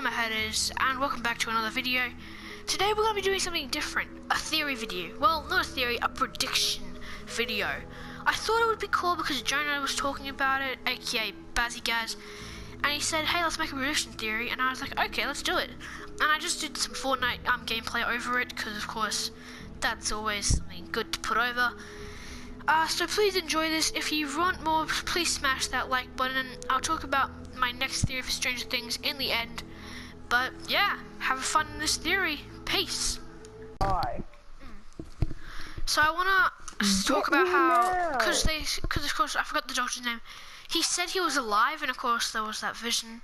where my head is, and welcome back to another video. Today we're going to be doing something different, a theory video. Well, not a theory, a prediction video. I thought it would be cool because Jonah was talking about it, aka Bazzy and he said, hey, let's make a prediction theory, and I was like, okay, let's do it. And I just did some Fortnite gameplay over it, because of course, that's always something good to put over. So please enjoy this. If you want more, please smash that like button. I'll talk about my next theory for Stranger Things in the end. But yeah, have fun in this theory. Peace. Bye. So I wanna talk about how, because of course I forgot the doctor's name. He said he was alive, and of course there was that vision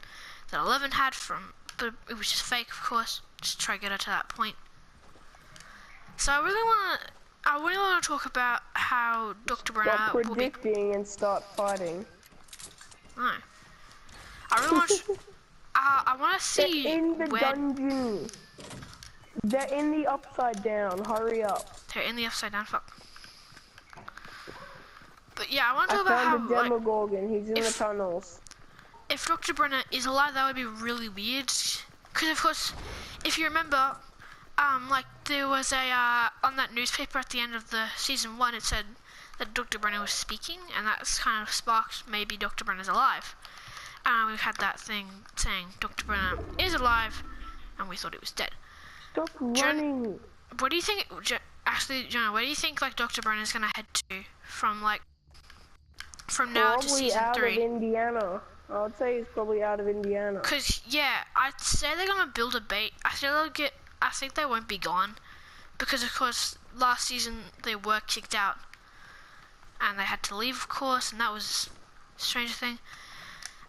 that 11 had from, but it was just fake, of course. Just try to get her to that point. So I really want to talk about how Dr. Brenner Stop predicting and start fighting. No. I really want to. I want to see They're in the where dungeon. They're in the upside down. Hurry up. they're in the upside down. Fuck. But yeah, I want to talk I about how found the Demogorgon. He's in the tunnels. if Dr. Brenner is alive, that would be really weird. Because of course, if you remember, like there was a on that newspaper at the end of the season 1, it said that Dr. Brenner was speaking, and that's kind of sparked maybe Dr. Brenner's alive. And we've had that thing saying Dr. Brenner is alive, and we thought he was dead. Stop running. What do you think? Actually, Jonah, where do you think like Dr. Brenner's gonna head to from now to season 3? Probably out of Indiana. I would say he's probably out of Indiana. Cause yeah, I'd say they're gonna build a bait. I think they won't be gone, because of course last season they were kicked out, and they had to leave, of course, and that was a strange thing.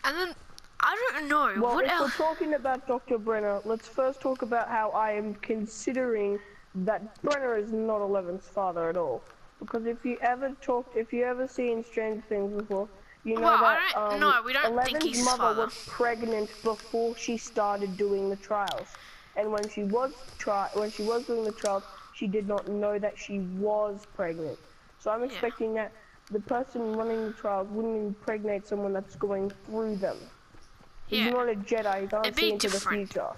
And then I don't know Well, what if else. we're talking about Dr. Brenner, let's first talk about how I am considering that Brenner is not Eleven's father at all. Because if you ever seen Stranger Things before, you know that we don't think he's Eleven's mother father. was pregnant before she started doing the trials, and when she was doing the trials, she did not know that she was pregnant. So I'm expecting that the person running the trials wouldn't impregnate someone that's going through them. He's not a Jedi. He can't see into the future.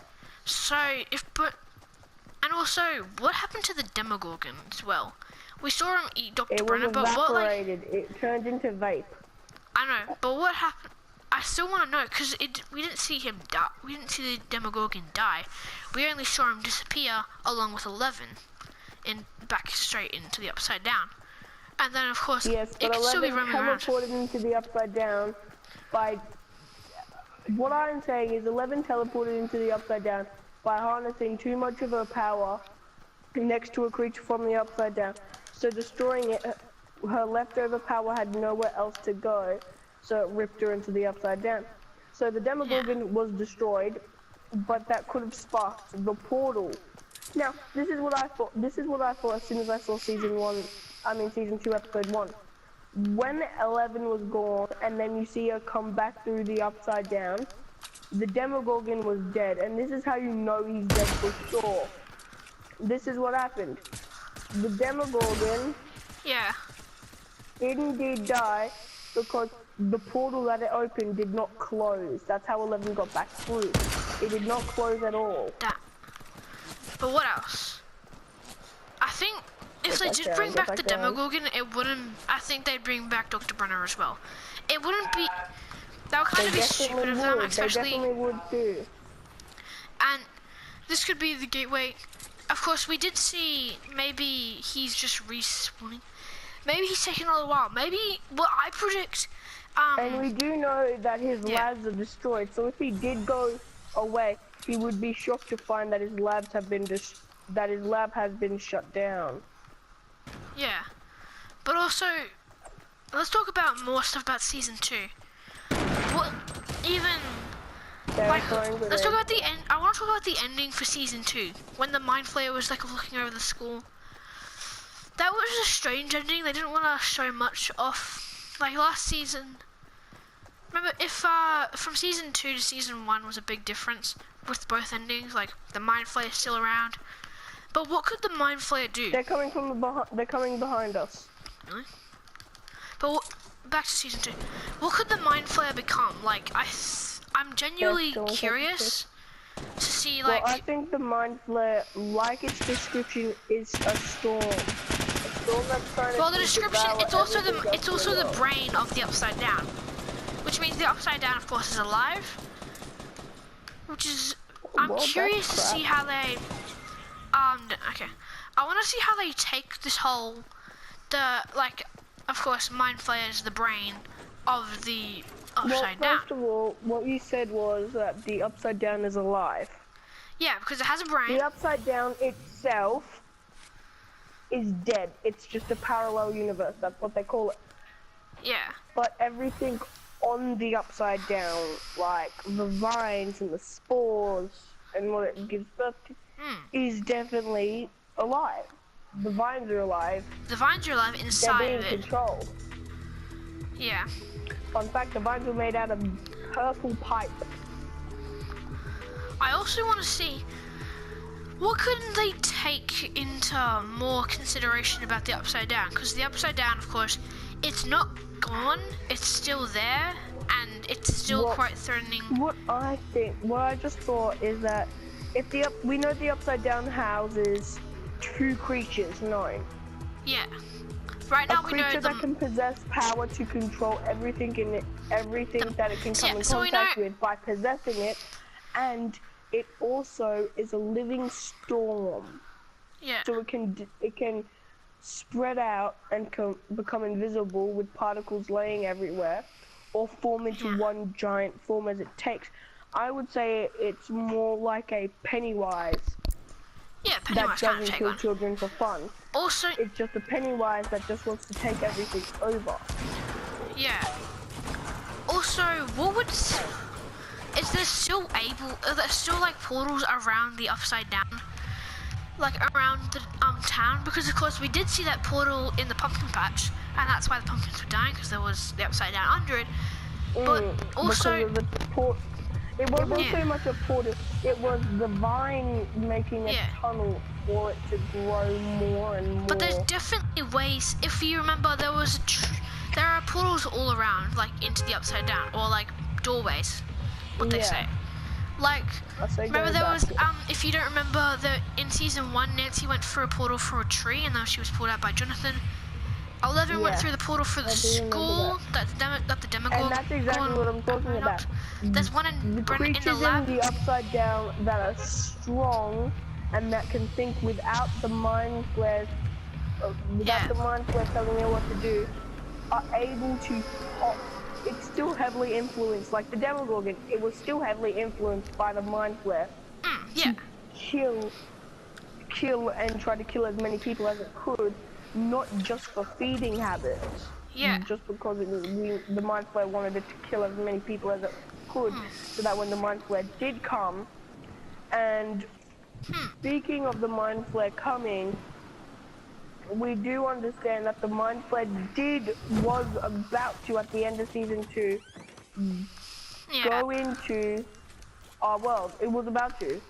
So and also, what happened to the Demogorgon as well? We saw him eat Dr. Brenner, but what, like, it turned into vape. I know, but what happened? I still want to know, because we didn't see him die. We didn't see the Demogorgon die. We only saw him disappear along with 11, back straight into the upside down. And then, of course, yes, it could still be roaming around. teleported into the upside down by. What I'm saying is 11 teleported into the upside down by harnessing too much of her power next to a creature from the upside down. So destroying it, her leftover power had nowhere else to go, so it ripped her into the upside down. So the Demogorgon was destroyed, but that could have sparked the portal. Now, this is what I thought as soon as I saw season 2 episode 1. When 11 was gone, and then you see her come back through the upside down, the Demogorgon was dead, and this is how you know he's dead for sure. This is what happened. The Demogorgon did die because the portal that it opened did not close. That's how 11 got back through. It did not close at all. But what else? I think if they did bring back the Demogorgon, it wouldn't. I think they'd bring back Dr. Brenner as well. It wouldn't be. That would kind of be stupid of them, especially. They definitely would too. And this could be the gateway. Of course, we did see maybe he's just respawning. Maybe he's taking a little while. Maybe what I predict. And we do know that his labs are destroyed. So if he did go away, he would be shocked to find that his lab has been shut down. Yeah, but also, let's talk about more stuff about season 2. What even? Let's talk about the end. I want to talk about the ending for season 2 when the Mind Flayer was like looking over the school. That was a strange ending. They didn't want to show much off. Like last season. Remember, if from season 2 to season 1 was a big difference with both endings. Like the Mind Flayer still around. But what could the Mind Flayer do? They're coming they're coming behind us. Really? But back to season 2. What could the Mind Flayer become? Like I'm genuinely curious to see Well, like. I think the mind flare, like its description, is a storm. A storm that's trying Well, to the description, devour it's also everything else in the world. brain of the Upside Down, which means the Upside Down, of course, is alive. Which is, I'm Well, curious that's to see crap. how they, okay, I want to see how they take this whole, like, of course, mind flare is the brain of the Well, Upside Down. first of all, what you said was that the Upside Down is alive. Yeah, because it has a brain. The Upside Down itself is dead. It's just a parallel universe. That's what they call it. Yeah. But everything on the Upside Down, like the vines and the spores and what it gives birth to, is definitely alive. The vines are alive. The vines are alive They're inside being of it. controlled. Yeah. Fun fact, the vines were made out of purple pipe. I also want to see, what couldn't they take into more consideration about the Upside Down? Because the Upside Down, of course, it's not gone, it's still there, and it's still quite threatening. What I just thought is that if we know the Upside Down houses two creatures, known. Yeah. Right now we know creature that can possess power to control everything in it, everything that it can come in contact with by possessing it, and it also is a living storm. Yeah. So it can spread out and become invisible with particles laying everywhere, or form into one giant form as it takes. I would say it's more like a Pennywise. Yeah, Pennywise that kind of doesn't take kill one. children for fun. Also, It's just a Pennywise that just wants to take everything over. yeah. Also, is there still are there still like portals around the Upside Down? Like around the town? Because of course we did see that portal in the pumpkin patch, and that's why the pumpkins were dying, because there was the Upside Down under it. But also, because of the it wasn't so much a portal, it was the vine making a tunnel for it to grow more and more. But there's definitely ways, if you remember, there are portals all around, like into the Upside Down, or like doorways, what they say. Like, remember there was, if you don't remember, in season 1, Nancy went through a portal for a tree, and then she was pulled out by Jonathan. 11 went through the portal for the school that the Demogorgon. And that's exactly what I'm talking about. There's one in the the creatures lab. in the Upside Down that are strong and that can think without the mind flares, the mind flares telling them what to do, are able to pop. It's still heavily influenced, like the Demogorgon, it was still heavily influenced by the mind flare. Yeah. Kill and try to kill as many people as it could, not just for feeding habits. Yeah. Just because the mind flare wanted it to kill as many people as it could, so that when the mind flare did come, and speaking of the mind flare coming, we do understand that the mind flare was about to, at the end of season 2, go into our world. It was about to.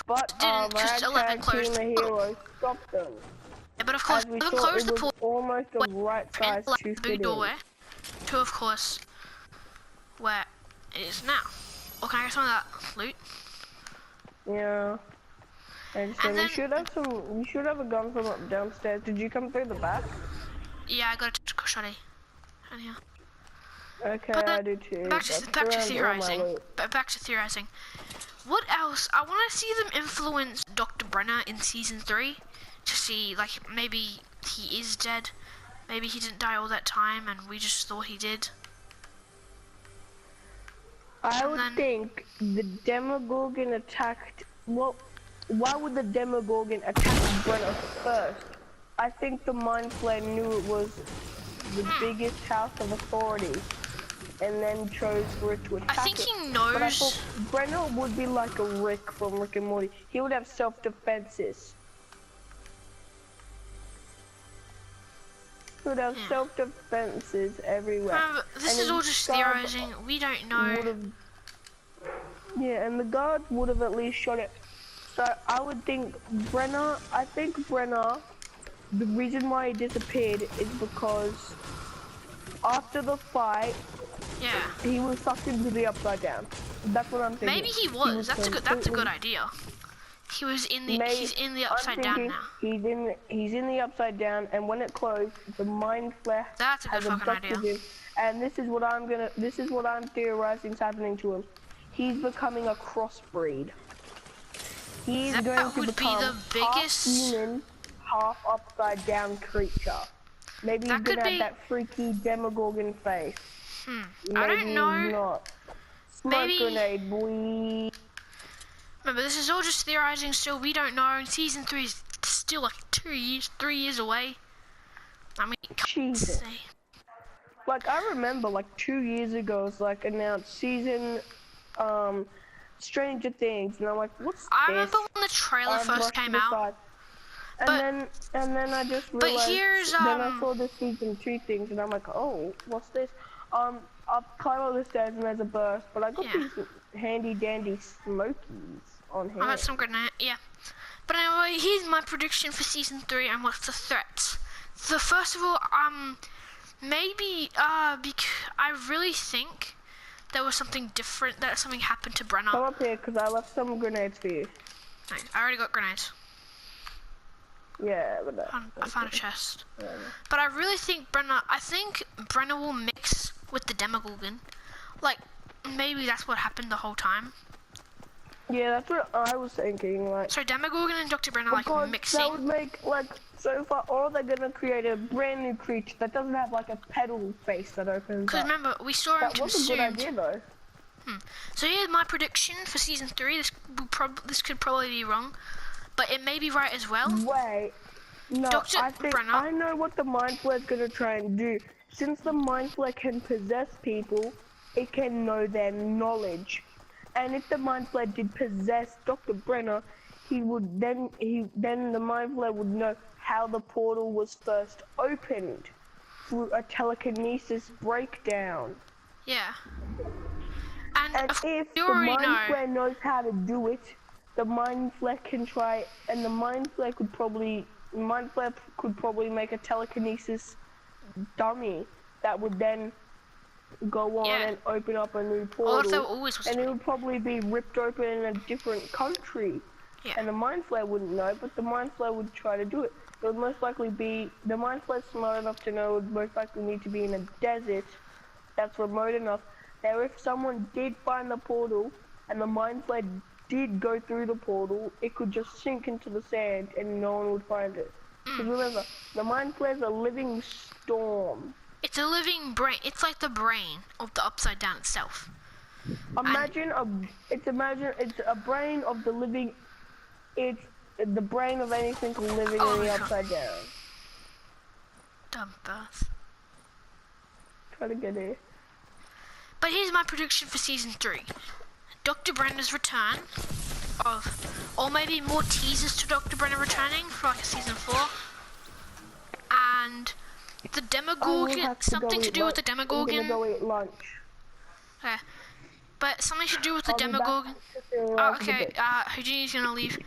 But didn't, just 11 closed the hero stopped them. Yeah, but of course, 11 closed the portal. Almost a right size to fit in. Doorway to, of course, where it is now. Or can I get some of that loot? Yeah. And so we should have a gun from up downstairs. Did you come through the back? Yeah, I got a shotty. And yeah. Okay, I do too. Back to theorizing. Back to theorizing. What else? I want to see them influence Dr. Brenner in season 3 to see, like, maybe he is dead. Maybe he didn't die all that time and we just thought he did. I would think the Demogorgon attacked. Well, why would the Demogorgon attack Brenner first? I think the Mind Flayer knew it was the biggest house of authority, and then chose for it to attack. I think he knows. But I thought Brenner would be like a Rick from Rick and Morty. He would have self-defenses. He would have self-defenses everywhere. This is all just theorizing. We don't know. Yeah, and the guard would have at least shot it. So I would think Brenner, the reason why he disappeared is because after the fight, he was sucked into the Upside Down. That's what I'm thinking. Maybe he was. That's a good idea. He was in the. He's in the upside down now. He's in the upside down, and when it closed, the mind flare That's a good has fucking abducted idea. him. And this is what I'm theorizing is happening to him. He's becoming a crossbreed. He's That going to would be become the biggest. half human, half upside down creature. Maybe he's gonna have that freaky Demogorgon face. Maybe I don't know. He's not. Smoke Maybe. grenade, boy. Remember, this is all just theorizing still. We don't know. Season 3 is still like 3 years away. I mean, can't Jesus. say. Like, I remember, like, 2 years ago, it's like announced season, Stranger Things, and I'm like, what's I this? remember when the trailer first came out. And then I just realized, But here's, then I saw the season 2 things, and I'm like, oh, what's this? I've climbed all the stairs and there's a burst, but I got these handy dandy smokies on hand. I got some grenade, yeah. But anyway, here's my prediction for season 3 and what's the threats. So first of all, maybe, I really think there was something different, that something happened to Brenner. Come up here, because I left some grenades for you. Right, I already got grenades. Yeah, but I found a chest. Yeah. But I really think Brenner will mix with the Demogorgon. Like, maybe that's what happened the whole time. Yeah, that's what I was thinking, like. So Demogorgon and Dr. Brenner like mixing. That would make, like, so far, or they're gonna create a brand new creature that doesn't have like a petal face that opens up. Because remember, we saw him consumed. That was a good idea though. So here's my prediction for season 3. This could probably be wrong, but it may be right as well. Wait, no, I know what the Mind Flare is gonna try and do. Since the Mind Flare can possess people, it can know their knowledge. And if the Mind Flare did possess Dr. Brenner, then the Mind Flare would know how the portal was first opened through a telekinesis breakdown. Yeah. And if the Mind Flare knows how to do it, the Mind Flare can try, and the Mind Flare could probably make a telekinesis dummy that would then go on and open up a new portal, and it would probably be ripped open in a different country. Yeah. And the Mind Flare wouldn't know, but the Mind Flare would try to do it. It would most likely be, the Mind Flare's smart enough to know it would most likely need to be in a desert that's remote enough. Now if someone did find the portal, and the Mind Flare did go through the portal, it could just sink into the sand and no one would find it. Because remember, the Mind Flare's a living storm. It's a living brain. It's like the brain of the Upside Down itself. It's a brain of the living. It's the brain of anything living in the Upside Down. Dumb birth. Try to get it. But here's my prediction for season 3. Dr. Brenner's return, or maybe more teasers to Dr. Brenner returning for like a season 4. And the Demogorgon, something to do with the Demogorgon. I'm gonna go eat lunch. Okay. But something to do with the Demogorgon. Oh, okay, Houdini's gonna leave.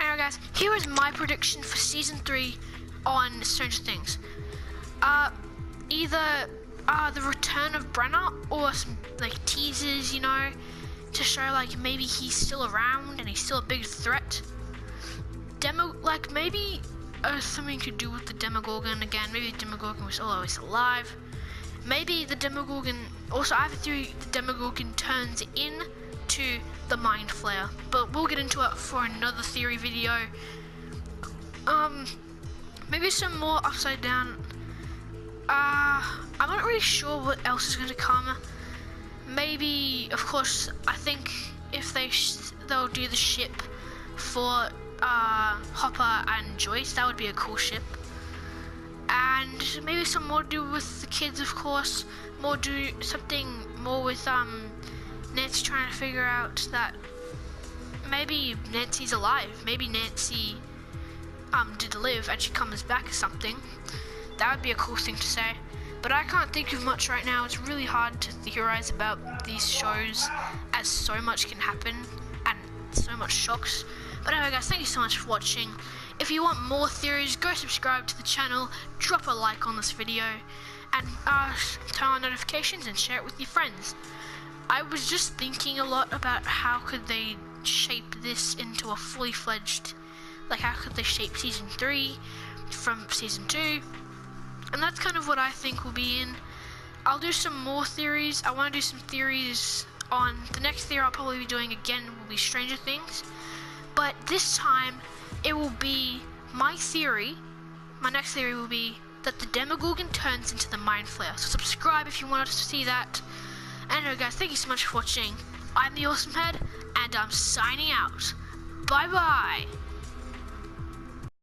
Alright guys, here is my prediction for season 3 on Stranger Things. Either the return of Brenner or some like teasers, you know, to show like maybe he's still around and he's still a big threat. Maybe something to do with the Demogorgon again. Maybe the Demogorgon was always alive. Maybe the Demogorgon, also I have a theory the Demogorgon turns into the Mind Flare, but we'll get into it for another theory video. Maybe some more Upside Down. I'm not really sure what else is going to come. Maybe, of course, I think if they'll do the ship for Hopper and Joyce, that would be a cool ship. And maybe some more to do with the kids, of course. Something more with Nancy trying to figure out that maybe Nancy's alive. Maybe Nancy did live and she comes back or something. That would be a cool thing to say. But I can't think of much right now. It's really hard to theorize about these shows as so much can happen and so much shocks. But anyway guys, thank you so much for watching. If you want more theories, go subscribe to the channel, drop a like on this video, and turn on notifications and share it with your friends. I was just thinking a lot about how could they shape this into a fully fledged, like how could they shape season 3 from season 2, and that's kind of what I think will be in. I'll do some more theories. I want to do some theories on the next theory I'll probably be doing again will be Stranger Things, but this time it will be my theory. My next theory will be that the Demogorgon turns into the Mind Flayer. So subscribe if you want to see that. Anyway guys, thank you so much for watching. I'm the Awesome Head, and I'm signing out. Bye bye.